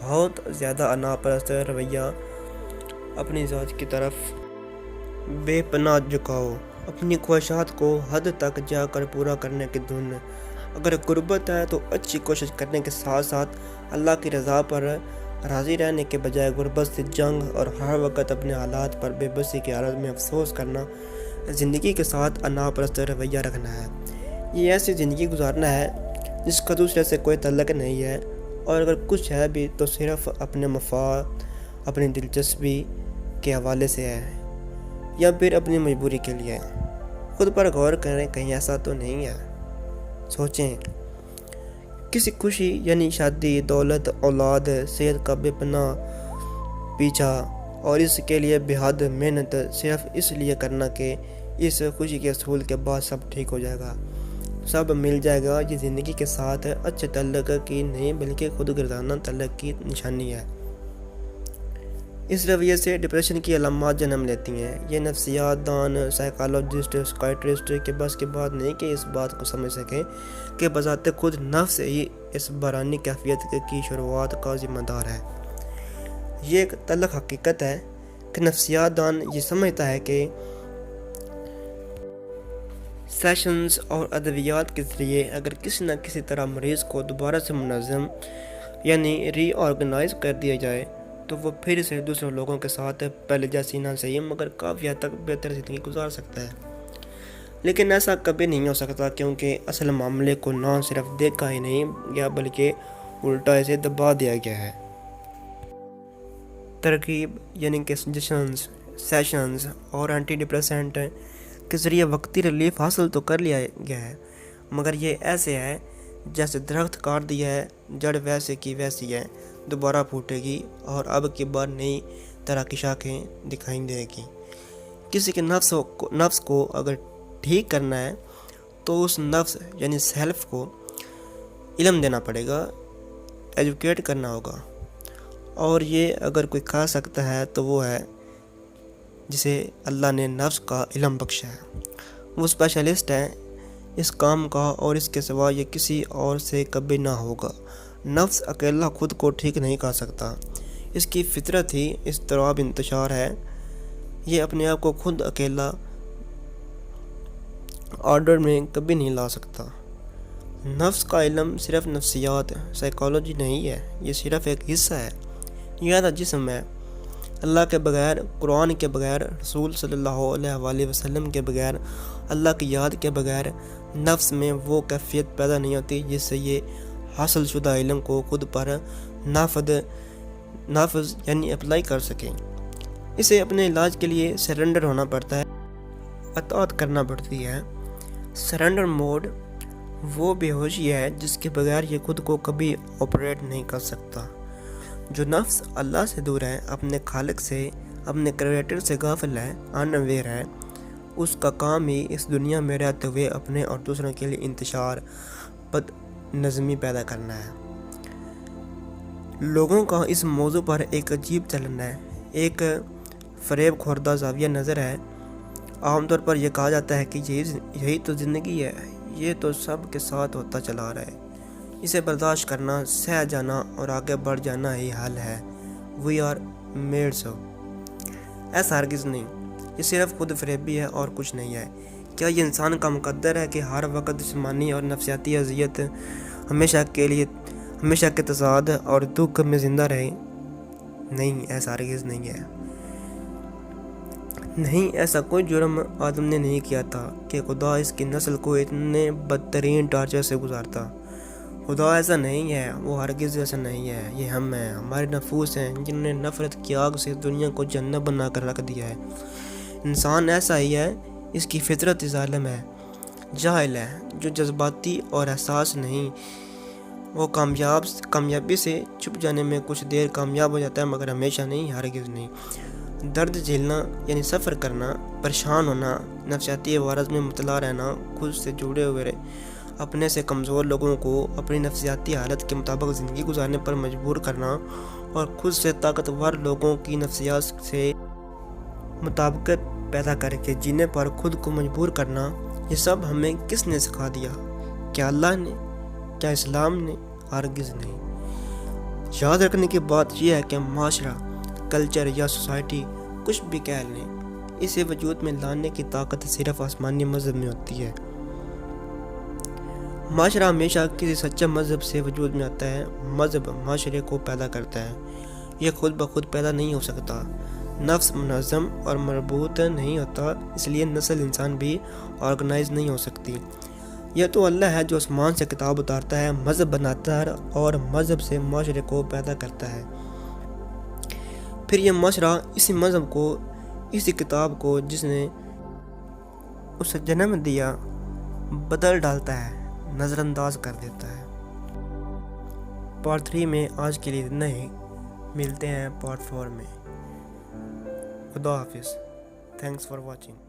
بہت زیادہ انا پرست رویہ، اپنی ذات کی طرف بے پناہ جھکاؤ، اپنی خواہشات کو حد تک جا کر پورا کرنے کی دھن۔ اگر غربت ہے تو اچھی کوشش کرنے کے ساتھ ساتھ اللہ کی رضا پر راضی رہنے کے بجائے غربت سے جنگ اور ہر وقت اپنے حالات پر بے بسی کی حالت میں افسوس کرنا، زندگی کے ساتھ انا پرست رویہ رکھنا ہے۔ یہ ایسی زندگی گزارنا ہے جس کا دوسرے سے کوئی تعلق نہیں ہے، اور اگر کچھ ہے بھی تو صرف اپنے مفاد، اپنی دلچسپی کے حوالے سے ہے یا پھر اپنی مجبوری کے لیے۔ خود پر غور کریں، کہیں ایسا تو نہیں ہے؟ سوچیں، کسی خوشی یعنی شادی، دولت، اولاد، صحت کا بے پناہ پیچھا اور اس کے لیے بے حد محنت صرف اس لیے کرنا کہ اس خوشی کے حصول کے بعد سب ٹھیک ہو جائے گا، سب مل جائے گا، یہ زندگی کے ساتھ اچھے تعلق کی نہیں بلکہ خود گردانہ تعلق کی نشانی ہے۔ اس رویے سے ڈپریشن کی علامات جنم لیتی ہیں۔ یہ نفسیات دان، سائیکالوجسٹ، سائیکیٹرسٹ کے بس کی بات نہیں کہ اس بات کو سمجھ سکیں کہ بذات خود نفس ہی اس بحرانی کیفیت کی شروعات کا ذمہ دار ہے۔ یہ ایک تلخ حقیقت ہے کہ نفسیات دان یہ سمجھتا ہے کہ سیشنز اور ادویات کے ذریعے اگر کسی نہ کسی طرح مریض کو دوبارہ سے منظم یعنی ری آرگنائز کر دیا جائے تو وہ پھر سے دوسرے لوگوں کے ساتھ پہلے جیسی نہ صحیح مگر کافی حد تک بہتر زندگی گزار سکتا ہے۔ لیکن ایسا کبھی نہیں ہو سکتا، کیونکہ اصل معاملے کو نہ صرف دیکھا ہی نہیں گیا بلکہ الٹا اسے دبا دیا گیا ہے۔ ترکیب یعنی کہ سجیشنز، سیشنز اور اینٹی ڈپریسنٹ کے ذریعے وقتی ریلیف حاصل تو کر لیا گیا ہے، مگر یہ ایسے ہے جیسے درخت کاٹ دیا ہے، جڑ ویسے کی ویسی ہے، دوبارہ پھوٹے گی اور اب کی بار نئی طرح کی شاخیں دکھائی دے گی۔ کسی کے نفس کو اگر ٹھیک کرنا ہے تو اس نفس یعنی سیلف کو علم دینا پڑے گا، ایجوکیٹ کرنا ہوگا، اور یہ اگر کوئی کھا سکتا ہے تو وہ ہے جسے اللہ نے نفس کا علم بخشا ہے۔ وہ اسپیشلسٹ ہے اس کام کا اور اس کے سوا یہ کسی اور سے کبھی نہ ہوگا۔ نفس اکیلا خود کو ٹھیک نہیں کر سکتا، اس کی فطرت ہی اضطراب انتشار ہے، یہ اپنے آپ کو خود اکیلا آرڈر میں کبھی نہیں لا سکتا۔ نفس کا علم صرف نفسیات، سائیکالوجی نہیں ہے، یہ صرف ایک حصہ ہے، یہ آدھا جسم ہے۔ اللہ کے بغیر، قرآن کے بغیر، رسول صلی اللہ علیہ وآلہ وسلم کے بغیر، اللہ کی یاد کے بغیر نفس میں وہ کیفیت پیدا نہیں ہوتی جس سے یہ حاصل شدہ علم کو خود پر نافذ یعنی اپلائی کر سکیں۔ اسے اپنے علاج کے لیے سرنڈر ہونا پڑتا ہے، اطاعت کرنا پڑتی ہے۔ سرنڈر موڈ وہ بے ہوشی ہے جس کے بغیر یہ خود کو کبھی آپریٹ نہیں کر سکتا۔ جو نفس اللہ سے دور ہے، اپنے خالق سے، اپنے کریٹر سے غافل ہے، انویئر ہے، اس کا کام ہی اس دنیا میں رہتے ہوئے اپنے اور دوسروں کے لیے انتشار، بد نظمی پیدا کرنا ہے۔ لوگوں کا اس موضوع پر ایک عجیب چلن ہے، ایک فریب خوردہ زاویہ نظر ہے۔ عام طور پر یہ کہا جاتا ہے کہ یہی تو زندگی ہے، یہ تو سب کے ساتھ ہوتا چلا رہا ہے، اسے برداشت کرنا، سہ جانا اور آگے بڑھ جانا ہی حل ہے۔ We are made so. ایسا ہرگز نہیں، یہ صرف خود فریبی ہے اور کچھ نہیں ہے۔ کیا یہ انسان کا مقدر ہے کہ ہر وقت جسمانی اور نفسیاتی اذیت ہمیشہ کے تضاد اور دکھ میں زندہ رہے؟ نہیں، ایسا ہرگز نہیں ہے۔ نہیں، ایسا کوئی جرم آدم نے نہیں کیا تھا کہ خدا اس کی نسل کو اتنے بدترین ٹارچر سے گزارتا۔ خدا ایسا نہیں ہے، وہ ہرگز ایسا نہیں ہے۔ یہ ہم ہیں، ہمارے نفوس ہیں جنہوں نے نفرت کی آگ سے دنیا کو جنت بنا کر رکھ دیا ہے۔ انسان ایسا ہی ہے، اس کی فطرت ظالم ہے، جاہل ہے، جو جذباتی اور احساس نہیں۔ وہ کامیابی سے چھپ جانے میں کچھ دیر کامیاب ہو جاتا ہے، مگر ہمیشہ نہیں، ہرگز نہیں۔ درد جھیلنا یعنی سفر کرنا، پریشان ہونا، نفسیاتی عوارض میں مبتلا رہنا، خود سے جڑے ہوئے اپنے سے کمزور لوگوں کو اپنی نفسیاتی حالت کے مطابق زندگی گزارنے پر مجبور کرنا، اور خود سے طاقتور لوگوں کی نفسیات سے مطابقت پیدا کر کے جینے پر خود کو مجبور کرنا، یہ سب ہمیں کس نے سکھا دیا؟ کیا اللہ نے؟ کیا اسلام نے؟ ہرگز نہیں۔ یاد رکھنے کی بات یہ ہے کہ معاشرہ، کلچر یا سوسائٹی کچھ بھی کہہ لیں، اسے وجود میں لانے کی طاقت صرف آسمانی مذہب میں ہوتی ہے۔ معاشرہ ہمیشہ کسی سچے مذہب سے وجود میں آتا ہے۔ مذہب معاشرے کو پیدا کرتا ہے، یہ خود بخود پیدا نہیں ہو سکتا۔ نفس منظم اور مربوط نہیں ہوتا، اس لیے نسل انسان بھی آرگنائز نہیں ہو سکتی۔ یہ تو اللہ ہے جو آسمان سے کتاب اتارتا ہے، مذہب بناتا ہے اور مذہب سے معاشرے کو پیدا کرتا ہے۔ پھر یہ معاشرہ اسی مذہب کو، اسی کتاب کو جس نے اسے جنم دیا، بدل ڈالتا ہے، نظر انداز کر دیتا ہے۔ پارٹ 3 میں آج کے لیے اتنا ہی، ملتے ہیں پارٹ 4 میں۔ خدا حافظ۔ Thanks for watching.